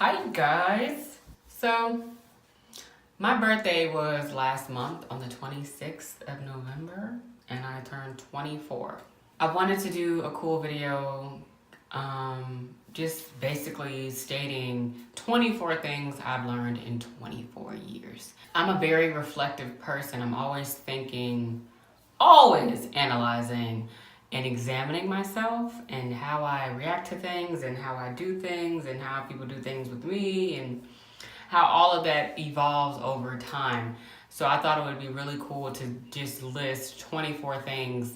Hi guys. So my birthday was last month on the 26th of November and I turned 24. I wanted to do a cool video just basically stating 24 things I've learned in 24 years. I'm a very reflective person. I'm always thinking, always analyzing and examining myself and how I react to things and how I do things and how people do things with me and how all of that evolves over time. So I thought it would be really cool to just list 24 things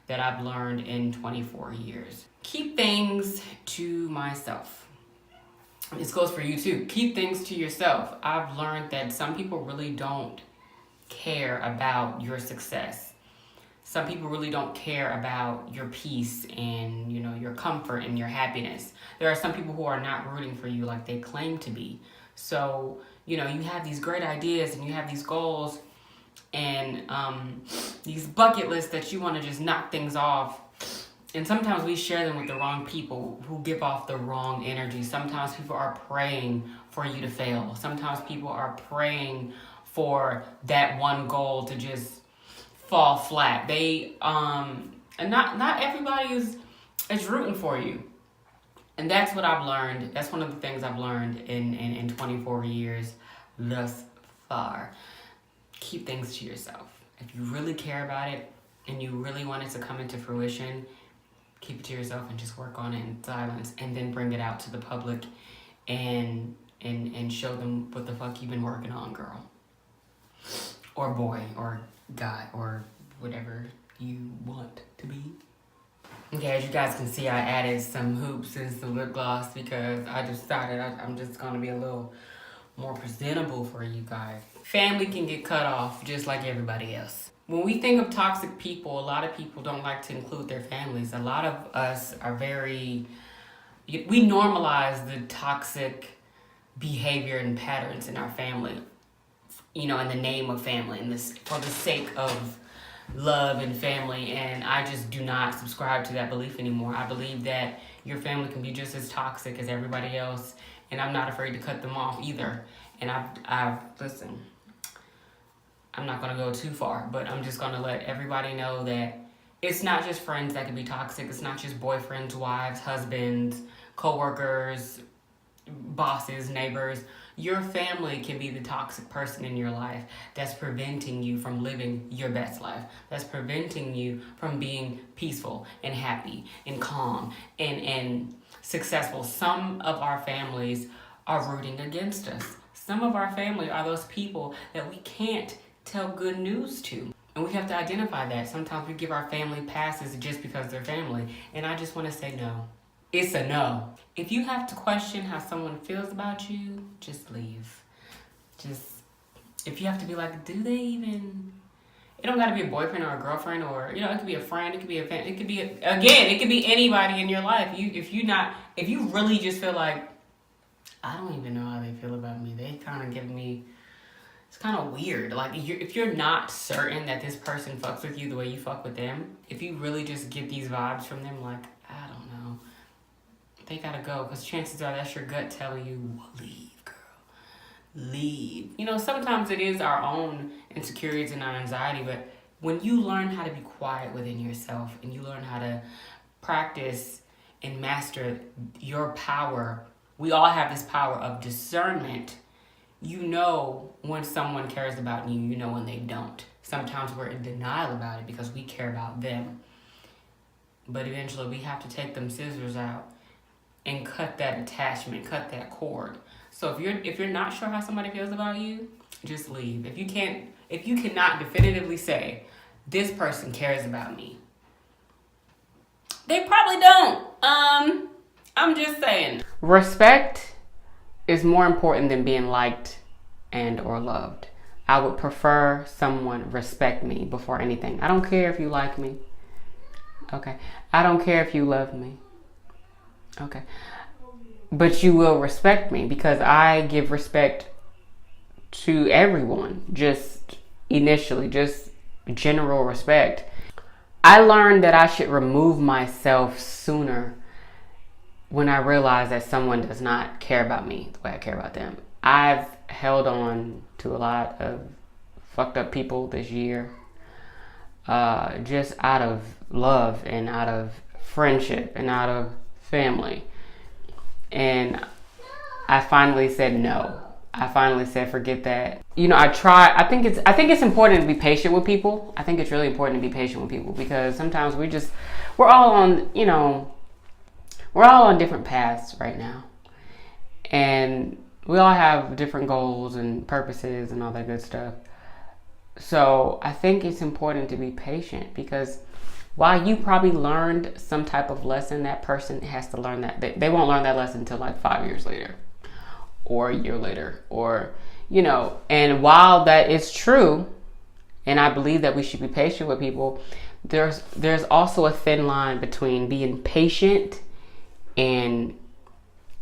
that I've learned in 24 years. Keep things to myself. This goes for you too. Keep things to yourself. I've learned that some people really don't care about your success. Some people really don't care about your peace and, your comfort and your happiness. There are some people who are not rooting for you like they claim to be. So, you have these great ideas and you have these goals and these bucket lists that you want to just knock things off. And sometimes we share them with the wrong people who give off the wrong energy. Sometimes people are praying for you to fail. Sometimes people are praying for that one goal to just fall flat. They and not everybody is rooting for you. And that's what I've learned. That's one of the things I've learned in 24 years thus far. Keep things to yourself. If you really care about it and you really want it to come into fruition, keep it to yourself and just work on it in silence and then bring it out to the public and show them what the fuck you've been working on, girl. Or boy, or guy, or whatever you want to be. Okay, as you guys can see, I added some hoops and some lip gloss because I just decided I'm just gonna be a little more presentable for you guys. Family can get cut off just like everybody else. When we think of toxic people, a lot of people don't like to include their families. A lot of us are we normalize the toxic behavior and patterns in our family, in the name of family and for the sake of love and family. And I just do not subscribe to that belief anymore. I believe that your family can be just as toxic as everybody else, and I'm not afraid to cut them off either. And listen, I'm not gonna go too far, but I'm just gonna let everybody know that it's not just friends that can be toxic. It's not just boyfriends, wives, husbands, co-workers, bosses, neighbors. Your family can be the toxic person in your life that's preventing you from living your best life. That's preventing you from being peaceful and happy and calm and successful. Some of our families are rooting against us. Some of our family are those people that we can't tell good news to. And we have to identify that. Sometimes we give our family passes just because they're family. And I just want to say no. It's a no. If you have to question how someone feels about you, just leave. If you have to be like, do they even... It don't got to be a boyfriend or a girlfriend or, it could be a friend, it could be a fan, it could be, it could be anybody in your life. If you really just feel like, I don't even know how they feel about me. They kind of give me... It's kind of weird. Like, if you're not certain that this person fucks with you the way you fuck with them, if you really just get these vibes from them, like, I don't know, they gotta go, because chances are that's your gut telling you, leave, girl. Leave. Sometimes it is our own insecurities and our anxiety, but when you learn how to be quiet within yourself and you learn how to practice and master your power, we all have this power of discernment. You know when someone cares about you, you know when they don't. Sometimes we're in denial about it because we care about them. But eventually we have to take them scissors out and cut that attachment, cut that cord. So if you're not sure how somebody feels about you, just leave. If you cannot definitively say, this person cares about me, they probably don't. I'm just saying. Respect is more important than being liked and or loved. I would prefer someone respect me before anything. I don't care if you like me. Okay. I don't care if you love me. Okay. But you will respect me because I give respect to everyone. Just initially, just general respect. I learned that I should remove myself sooner when I realize that someone does not care about me the way I care about them. I've held on to a lot of fucked up people this year, just out of love and out of friendship and out of family. And I finally said no. I finally said forget that. You know, I think it's important to be patient with people. I think it's really important to be patient with people, because sometimes we're all on, you know, we're all on different paths right now. And we all have different goals and purposes and all that good stuff. So I think it's important to be patient, because while you probably learned some type of lesson, that person has to learn that. They won't learn that lesson until like 5 years later or a year later, or, you know, and while that is true, and I believe that we should be patient with people, there's also a thin line between being patient and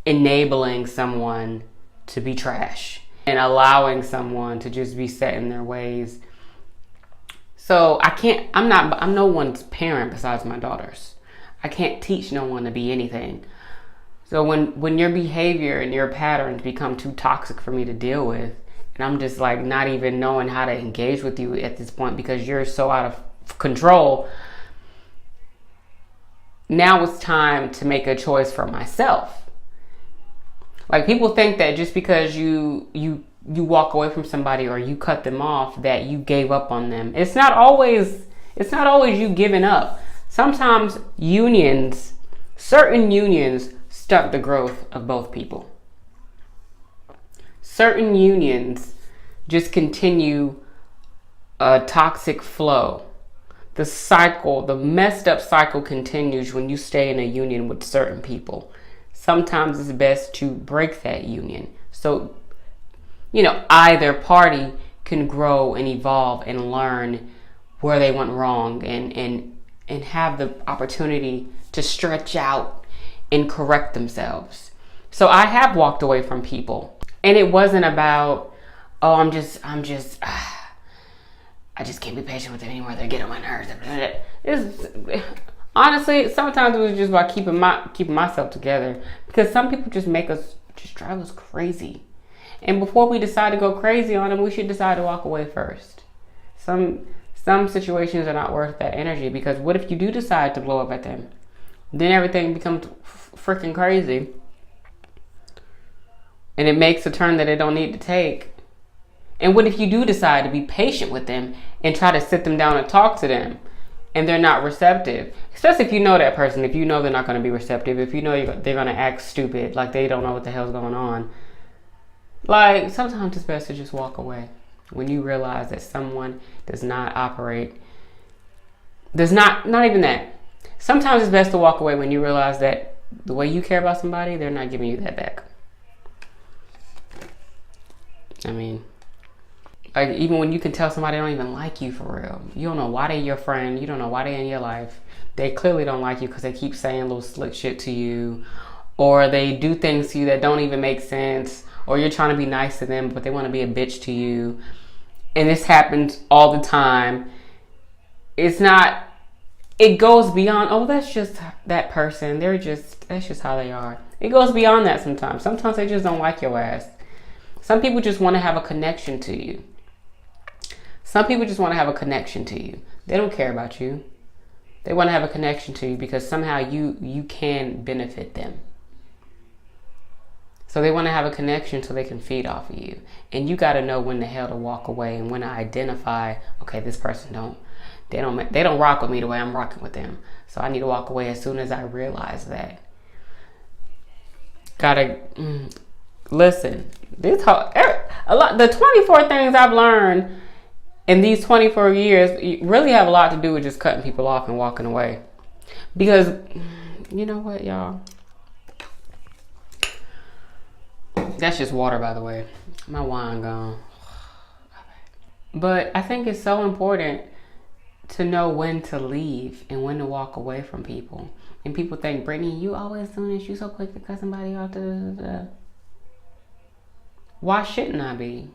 enabling someone to be trash and allowing someone to just be set in their ways. So I'm no one's parent besides my daughters. I can't teach no one to be anything. So when your behavior and your patterns become too toxic for me to deal with, and I'm just like not even knowing how to engage with you at this point because you're so out of control, now it's time to make a choice for myself. Like, people think that just because you walk away from somebody or you cut them off, that you gave up on them. It's not always you giving up. Sometimes certain unions stunt the growth of both people. Certain unions just continue a toxic flow. The messed up cycle continues when you stay in a union with certain people. Sometimes it's best to break that union. So, you know, either party can grow and evolve and learn where they went wrong and have the opportunity to stretch out and correct themselves. So I have walked away from people, and it wasn't about, oh, I just can't be patient with them anymore. They're getting on my nerves. Honestly, sometimes it was just about keeping myself together, because some people just drive us crazy. And before we decide to go crazy on them, we should decide to walk away first. Some situations are not worth that energy, because what if you do decide to blow up at them? Then everything becomes freaking crazy. And it makes a turn that it don't need to take. And what if you do decide to be patient with them and try to sit them down and talk to them, and they're not receptive? Especially if you know that person, if you know they're not going to be receptive, if you know they're going to act stupid, like they don't know what the hell's going on. Like, sometimes it's best to just walk away when you realize that someone does not operate. Not even that. Sometimes it's best to walk away when you realize that the way you care about somebody, they're not giving you that back. I mean, like, even when you can tell somebody don't even like you for real. You don't know why they're your friend. You don't know why they're in your life. They clearly don't like you because they keep saying little slick shit to you, or they do things to you that don't even make sense, or you're trying to be nice to them, but they want to be a bitch to you. And this happens all the time. It goes beyond, oh, that's just that person. That's just how they are. It goes beyond that sometimes. Sometimes they just don't like your ass. Some people just want to have a connection to you. Some people just want to have a connection to you. They don't care about you. They want to have a connection to you because somehow you can benefit them. So they want to have a connection so they can feed off of you. And you got to know when the hell to walk away and when to identify, okay, this person they don't rock with me the way I'm rocking with them. So I need to walk away as soon as I realize that. Listen, the 24 things I've learned in these 24 years really have a lot to do with just cutting people off and walking away. Because, you know what, y'all? That's just water, by the way. My wine gone. But I think it's so important to know when to leave and when to walk away from people. And people think, Brittany, you always doing this. You so quick to cut somebody off. Why shouldn't I be?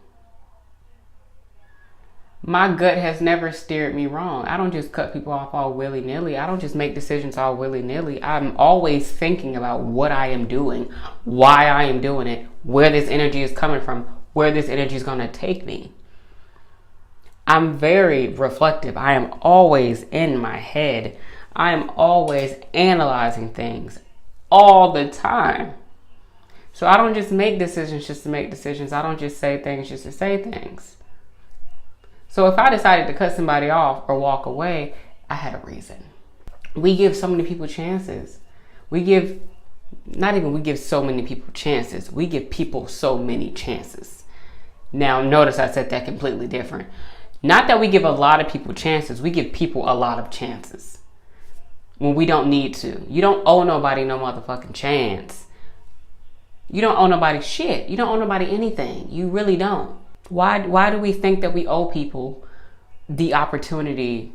My gut has never steered me wrong. I don't just cut people off all willy-nilly. I don't just make decisions all willy-nilly. I'm always thinking about what I am doing, why I am doing it, where this energy is coming from, where this energy is going to take me. I'm very reflective. I am always in my head. I am always analyzing things all the time. So I don't just make decisions just to make decisions. I don't just say things just to say things. So if I decided to cut somebody off or walk away, I had a reason. We give so many people chances. We give so many people chances. We give people so many chances. Now, notice I said that completely different. Not that we give a lot of people chances. We give people a lot of chances when we don't need to. You don't owe nobody no motherfucking chance. You don't owe nobody shit. You don't owe nobody anything. You really don't. Why do we think that we owe people the opportunity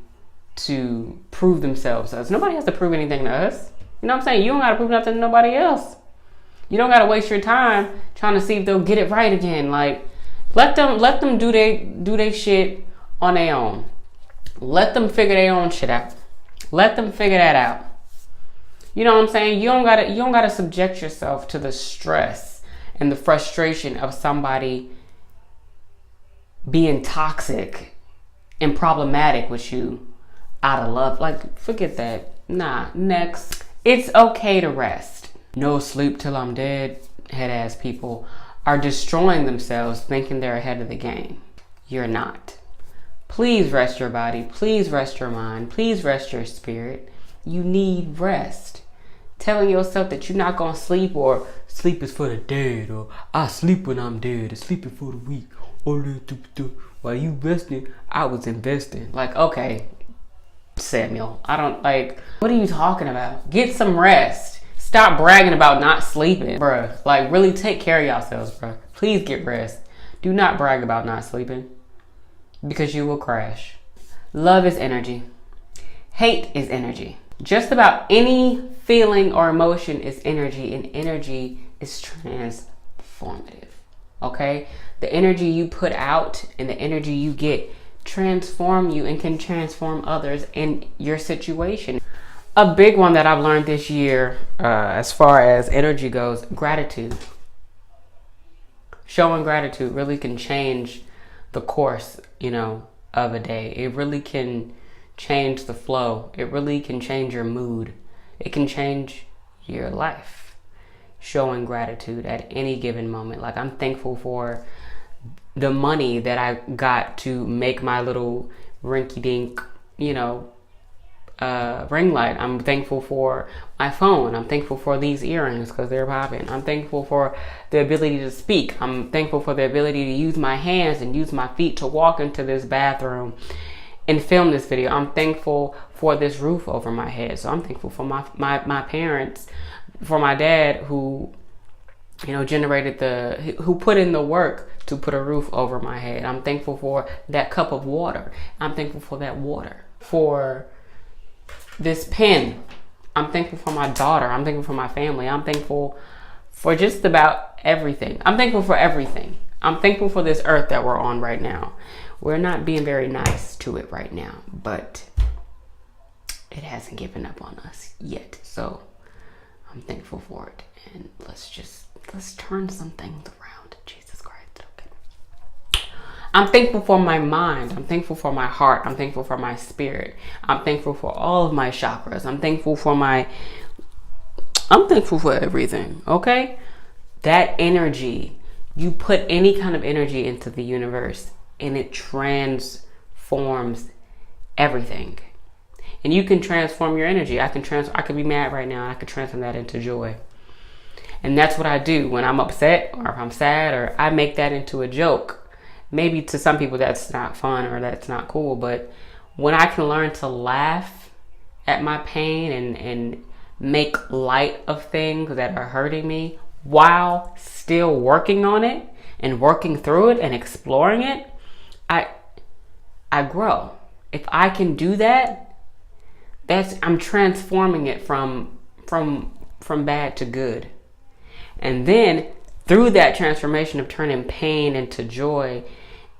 to prove themselves to us? Nobody has to prove anything to us. You know what I'm saying? You don't got to prove nothing to nobody else. You don't got to waste your time trying to see if they'll get it right again. Like, let them do they shit on their own. Let them figure their own shit out. Let them figure that out. You know what I'm saying? You don't gotta subject yourself to the stress and the frustration of somebody being toxic and problematic with you out of love. Like, forget that. Nah, next. It's okay to rest. No sleep till I'm dead. Head ass people are destroying themselves thinking they're ahead of the game. You're not. Please rest your body. Please rest your mind. Please rest your spirit. You need rest. Telling yourself that you're not going to sleep, or sleep is for the dead, or I sleep when I'm dead, or sleeping for the weak. While you resting, I was investing. Like, okay, Samuel, I don't like, what are you talking about? Get some rest. Stop bragging about not sleeping, bruh. Like, really take care of yourselves, bruh. Please get rest. Do not brag about not sleeping, because you will crash. Love is energy. Hate is energy. Just about any feeling or emotion is energy, and energy is transformative. Okay? The energy you put out and the energy you get transform you and can transform others in your situation. A big one that I've learned this year, as far as energy goes, gratitude. Showing gratitude really can change the course, of a day. It really can change the flow. It really can change your mood. It can change your life. Showing gratitude at any given moment. Like, I'm thankful for the money that I got to make my little rinky-dink, ring light. I'm thankful for my phone. I'm thankful for these earrings because they're popping. I'm thankful for the ability to speak. I'm thankful for the ability to use my hands and use my feet to walk into this bathroom and film this video. I'm thankful for this roof over my head. So I'm thankful for my parents, for my dad who who put in the work to put a roof over my head. I'm thankful for that cup of water. I'm thankful for that water. For this pen. I'm thankful for my daughter. I'm thankful for my family. I'm thankful for just about everything. I'm thankful for everything. I'm thankful for this earth that we're on right now. We're not being very nice to it right now, but it hasn't given up on us yet. So I'm thankful for it. And let's turn some things around. Jesus Christ. Okay. I'm thankful for my mind. I'm thankful for my heart. I'm thankful for my spirit. I'm thankful for all of my chakras. I'm thankful for everything. Okay? That energy, you put any kind of energy into the universe and it transforms everything. And you can transform your energy. I could be mad right now and I could transform that into joy. And that's what I do when I'm upset or if I'm sad, or I make that into a joke. Maybe to some people that's not fun or that's not cool, but when I can learn to laugh at my pain and make light of things that are hurting me while still working on it and working through it and exploring it, I grow. If I can do that, I'm transforming it from bad to good. And then through that transformation of turning pain into joy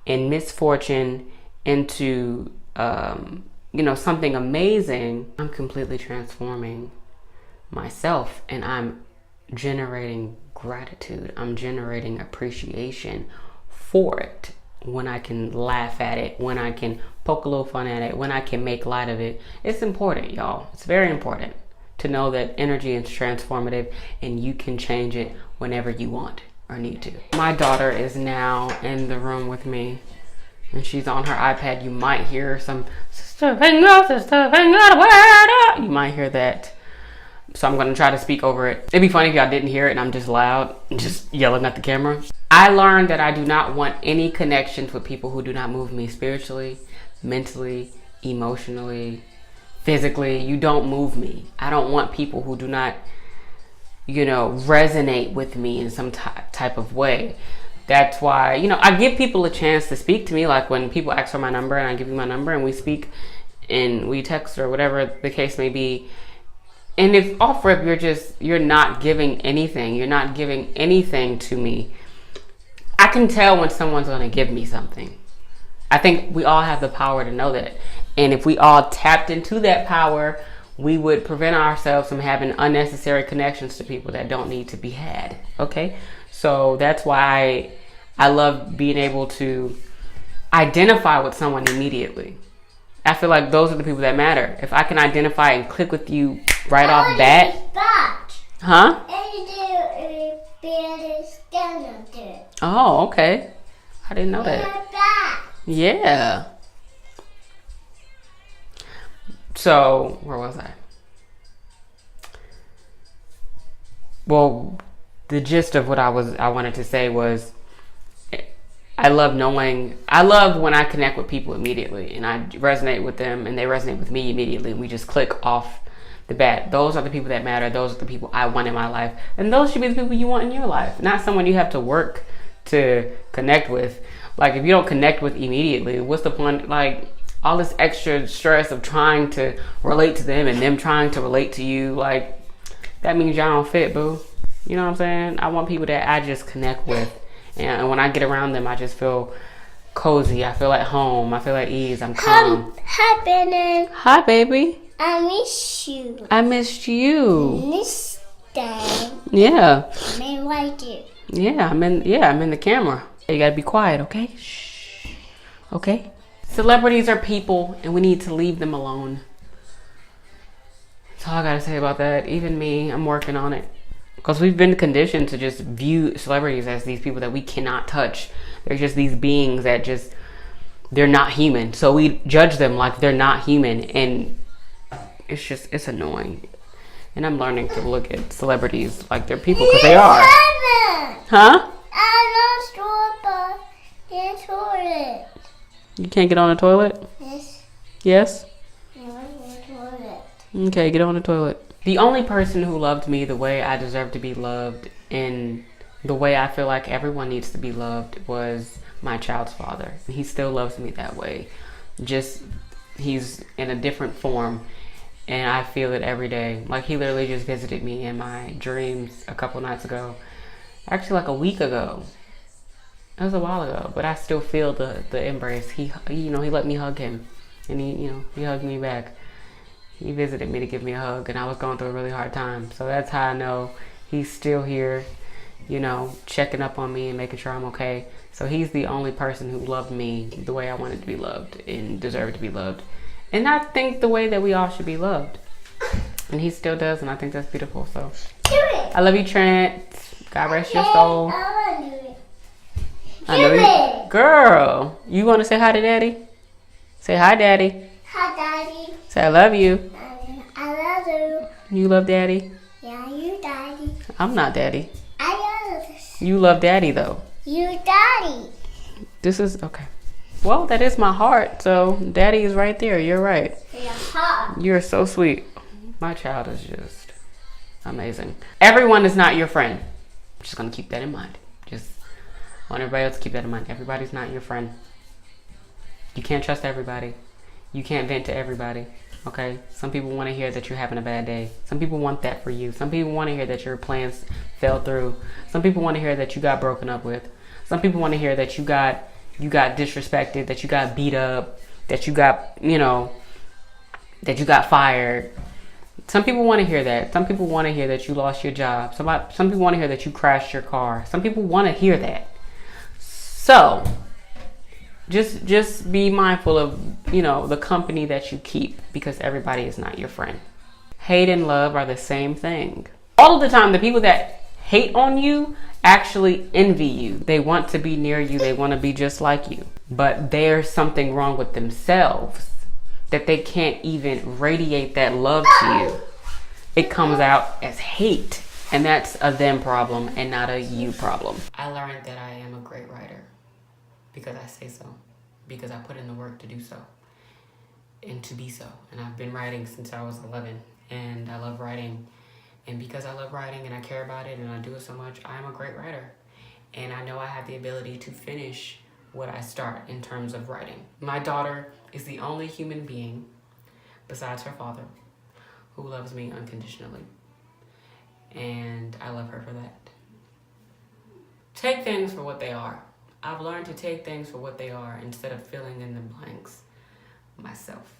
and misfortune into, you know, something amazing, I'm completely transforming myself, and I'm generating gratitude. I'm generating appreciation for it. When I can laugh at it, when I can poke a little fun at it, when I can make light of it. It's important, y'all. It's very important to know that energy is transformative and you can change it whenever you want or need to. My daughter is now in the room with me and she's on her iPad. You might hear some sister finger, word. You might hear that. So I'm gonna try to speak over it. It'd be funny if y'all didn't hear it and I'm just loud and just yelling at the camera. I learned that I do not want any connections with people who do not move me spiritually, mentally, emotionally, physically. You don't move me. I don't want people who do not, you know, resonate with me in some type of way. That's why, you know, I give people a chance to speak to me. Like when people ask for my number and I give you my number and we speak and we text or whatever the case may be. And if off rip, you're not giving anything. You're not giving anything to me. I can tell when someone's going to give me something. I think we all have the power to know that. And if we all tapped into that power, we would prevent ourselves from having unnecessary connections to people that don't need to be had. Okay? So that's why I love being able to identify with someone immediately. I feel like those are the people that matter. If I can identify and click with you right off bat. Huh? Oh, okay. I didn't know that. Yeah. So, where was I? Well, the gist of what I wanted to say was I love when I connect with people immediately and I resonate with them and they resonate with me immediately. We just click off the bat. Those are the people that matter. Those are the people I want in my life. And those should be the people you want in your life. Not someone you have to work to connect with. Like if you don't connect with immediately, what's the point? Like all this extra stress of trying to relate to them and them trying to relate to you. Like that means y'all don't fit, boo. You know what I'm saying? I want people that I just connect with. And when I get around them, I just feel cozy. I feel at home. I feel at ease. I'm calm. Hi, Bennett. Hi, baby. I miss you. I missed you. Miss Dad. Yeah. I'm in right here. Yeah, I'm in the camera. You gotta be quiet, okay? Shh. Okay? Celebrities are people, and we need to leave them alone. That's all I gotta say about that. Even me, I'm working on it. Because we've been conditioned to just view celebrities as these people that we cannot touch. They're just these beings that they're not human. So we judge them like they're not human. And it's annoying. And I'm learning to look at celebrities like they're people because they are. Huh? I lost the toilet. You can't get on the toilet? Yes. Yes? I want the toilet. Okay, get on the toilet. The only person who loved me the way I deserve to be loved and the way I feel like everyone needs to be loved was my child's father. And he still loves me that way. Just, he's in a different form and I feel it every day. Like he literally just visited me in my dreams a couple nights ago. Actually like a week ago. It was a while ago, but I still feel the embrace. He let me hug him and he hugged me back. He visited me to give me a hug and I was going through a really hard time. So that's how I know he's still here, checking up on me and making sure I'm okay. So he's the only person who loved me the way I wanted to be loved and deserved to be loved. And I think the way that we all should be loved. And he still does, and I think that's beautiful. So I love you, Trent. God rest your soul. I know you. Girl, you want to say hi to Daddy? Say hi, Daddy. Hi, Daddy. Say I love you. I love you. You love Daddy? Yeah, you Daddy. I'm not Daddy. I love this. You love Daddy, though. You Daddy. This is, okay. Well, that is my heart, so Daddy is right there. You're right. Your heart. You're so sweet. My child is just amazing. Everyone is not your friend. I'm just going to keep that in mind. Just want everybody else to keep that in mind. Everybody's not your friend. You can't trust everybody. You can't vent to everybody. Okay? Some people want to hear that you're having a bad day. Some people want that for you. Some people want to hear that your plans fell through. Some people want to hear that you got broken up with. Some people want to hear that you got you got disrespected, that you got beat up, that you got, you know, that you got fired. Some people want to hear that. Some people want to hear that you lost your job. Some people want to hear that you crashed your car. Some people want to hear that. So just be mindful of, you know, the company that you keep, because everybody is not your friend. Hate and love are the same thing. All of the time, the people that hate on you actually envy you. They want to be near you. They want to be just like you. But there's something wrong with themselves that they can't even radiate that love to you. It comes out as hate, and that's a them problem and not a you problem. I learned that I am a great writer because I say so, because I put in the work to do so and to be so. And I've been writing since I was 11, and I love writing. And because I love writing and I care about it and I do it so much, I am a great writer. And I know I have the ability to finish what I start in terms of writing. My daughter is the only human being besides her father who loves me unconditionally. And I love her for that. Take things for what they are. I've learned to take things for what they are instead of filling in the blanks myself.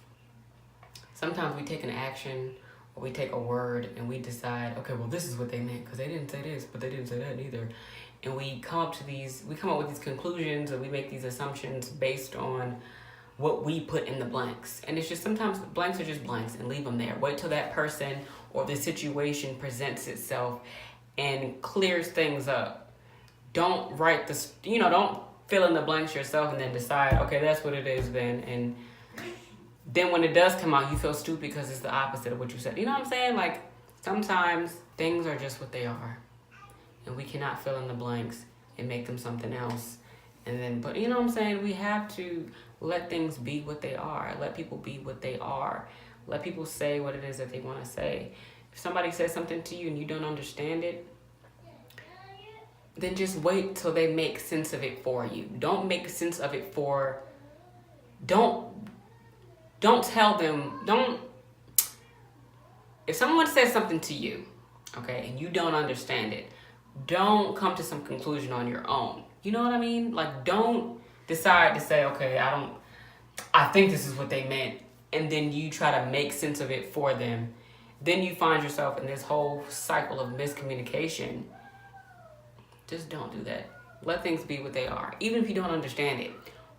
Sometimes we take an action or we take a word and we decide, okay, well, this is what they meant because they didn't say this, but they didn't say that either. And we come up with these conclusions, and we make these assumptions based on what we put in the blanks. And it's just, sometimes blanks are just blanks, and leave them there. Wait till that person or the situation presents itself and clears things up. Don't write this, don't fill in the blanks yourself and then decide, okay, that's what it is then. And then when it does come out, you feel stupid because it's the opposite of what you said. You know what I'm saying? Like, sometimes things are just what they are. And we cannot fill in the blanks and make them something else. But you know what I'm saying? We have to let things be what they are. Let people be what they are. Let people say what it is that they want to say. If somebody says something to you and you don't understand it, then just wait till they make sense of it for you. Don't make sense of it don't tell them, if someone says something to you, okay, and you don't understand it, don't come to some conclusion on your own. You know what I mean? Like, don't decide to say, okay, I think this is what they meant, and then you try to make sense of it for them. Then you find yourself in this whole cycle of miscommunication. Just don't do that. Let things be what they are. Even if you don't understand it,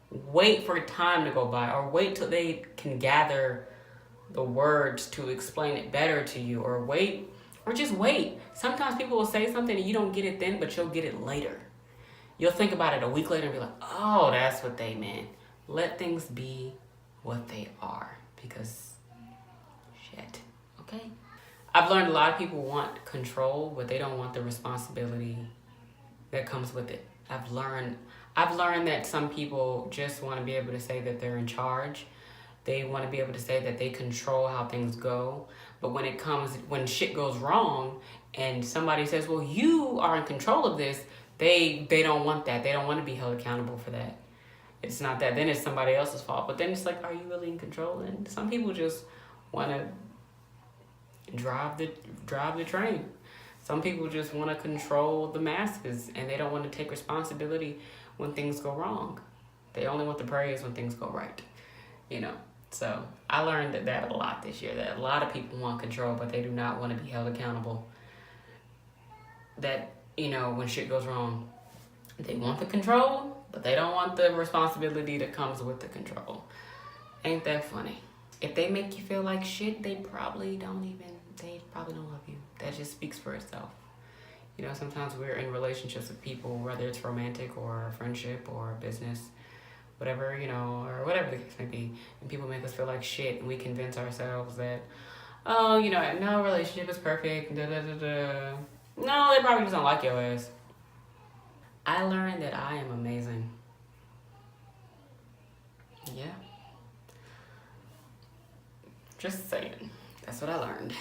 wait for time to go by, or wait till they can gather the words to explain it better to you, or just wait. Sometimes people will say something and you don't get it then, but you'll get it later. You'll think about it a week later and be like, oh, that's what they meant. Let things be what they are, because shit, okay? I've learned a lot of people want control, but they don't want the responsibility that comes with it. I've learned that some people just want to be able to say that they're in charge. They want to be able to say that they control how things go. But when shit goes wrong and somebody says, well, you are in control of this, they don't want that. They don't want to be held accountable for that. It's not that. Then it's somebody else's fault. But then it's like, are you really in control? And some people just want to drive the train. Some people just want to control the masses, and they don't want to take responsibility when things go wrong. They only want the praise when things go right, So I learned that a lot this year, that a lot of people want control, but they do not want to be held accountable. That, when shit goes wrong, they want the control, but they don't want the responsibility that comes with the control. Ain't that funny? If they make you feel like shit, they probably don't love you. That just speaks for itself. Sometimes we're in relationships with people, whether it's romantic or a friendship or business, whatever, or whatever the case may be, and people make us feel like shit, and we convince ourselves that, no relationship is perfect, da-da-da-da. No, they probably just don't like your ass. I learned that I am amazing. Yeah. Just saying. That's what I learned.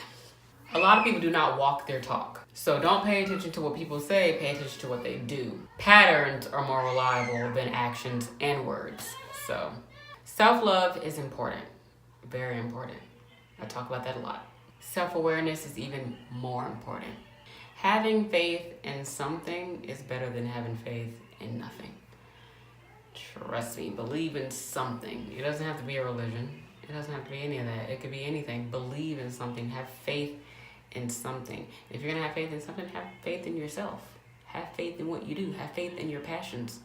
A lot of people do not walk their talk. So don't pay attention to what people say, pay attention to what they do. Patterns are more reliable than actions and words. So self-love is important, very important. I talk about that a lot. Self-awareness is even more important. Having faith in something is better than having faith in nothing. Trust me, believe in something. It doesn't have to be a religion. It doesn't have to be any of that. It could be anything. Believe in something. Have faith in something. If you're gonna have faith in something, have faith in yourself. Have faith in what you do. Have faith in your passions.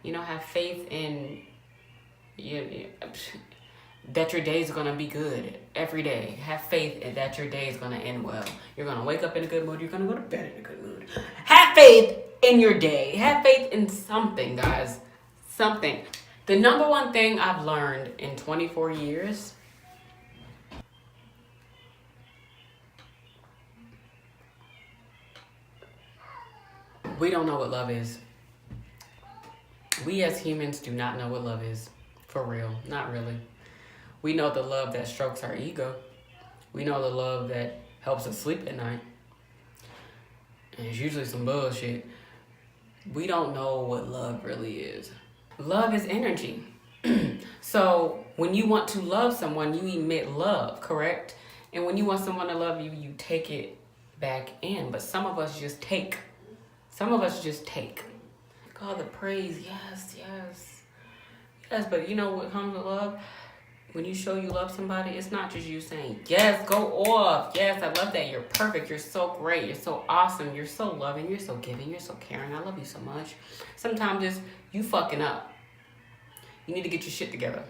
You know, have faith in that your day is gonna be good every day. Have faith in that your day is gonna end well. You're gonna wake up in a good mood. You're gonna go to bed in a good mood. Have faith in your day. Have faith in something, guys. Something. The number one thing I've learned in 24 years we don't know what love is. We as humans do not know what love is. For real. Not really. We know the love that strokes our ego. We know the love that helps us sleep at night. And it's usually some bullshit. We don't know what love really is. Love is energy. So when you want to love someone, you emit love, correct? And when you want someone to love you, you take it back in. But some of us just take. Some of us just take. God, the praise, yes, yes. Yes, but you know what comes with love? When you show you love somebody, it's not just you saying, yes, go off. Yes, I love that. You're perfect. You're so great. You're so awesome. You're so loving. You're so giving. You're so caring. I love you so much. Sometimes it's you fucking up. You need to get your shit together.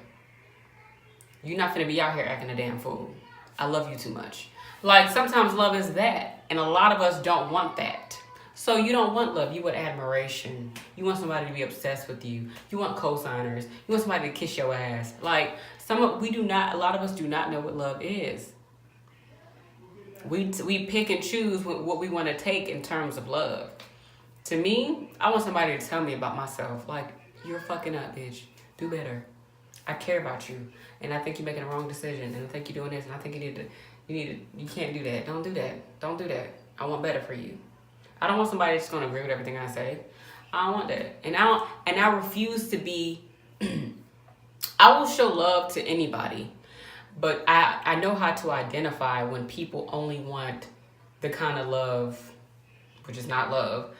You're not gonna be out here acting a damn fool. I love you too much. Like, sometimes love is that. And a lot of us don't want that. So you don't want love. You want admiration. You want somebody to be obsessed with you. You want co-signers. You want somebody to kiss your ass. Like, a lot of us do not know what love is. We pick and choose what we want to take in terms of love. To me, I want somebody to tell me about myself. Like, you're fucking up, bitch. Do better. I care about you. And I think you're making a wrong decision. And I think you're doing this. And I think you can't do that. Don't do that. Don't do that. I want better for you. I don't want somebody that's going to agree with everything I say. I don't want that. And I refuse to be... I will show love to anybody. But I know how to identify when people only want the kind of love, which is not love.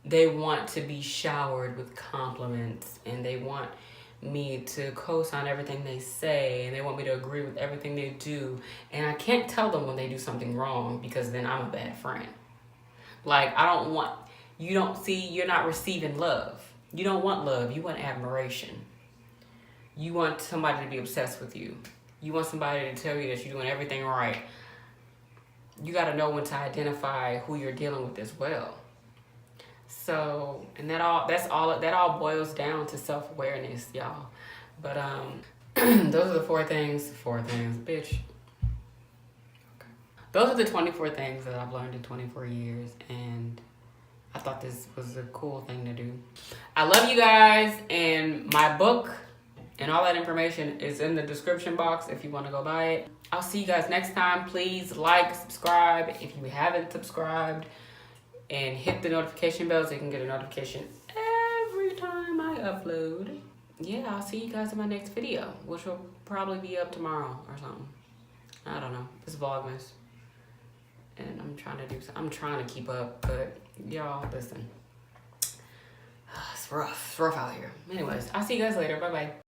They want to be showered with compliments. And they want me to co-sign everything they say. And they want me to agree with everything they do. And I can't tell them when they do something wrong because then I'm a bad friend. Like, you're not receiving love. You don't want love. You want admiration. You want somebody to be obsessed with you. You want somebody to tell you that you're doing everything right. You got to know when to identify who you're dealing with as well. So, and that all boils down to self-awareness, y'all. But those are the four things, bitch. Those are the 24 things that I've learned in 24 years, and I thought this was a cool thing to do. I love you guys, and my book and all that information is in the description box if you want to go buy it. I'll see you guys next time. Please like, subscribe if you haven't subscribed, and hit the notification bell so you can get a notification every time I upload. Yeah, I'll see you guys in my next video, which will probably be up tomorrow or something. I don't know. It's Vlogmas. And I'm trying to keep up, but y'all, listen. It's rough out here. Anyways, I'll see you guys later. Bye-bye.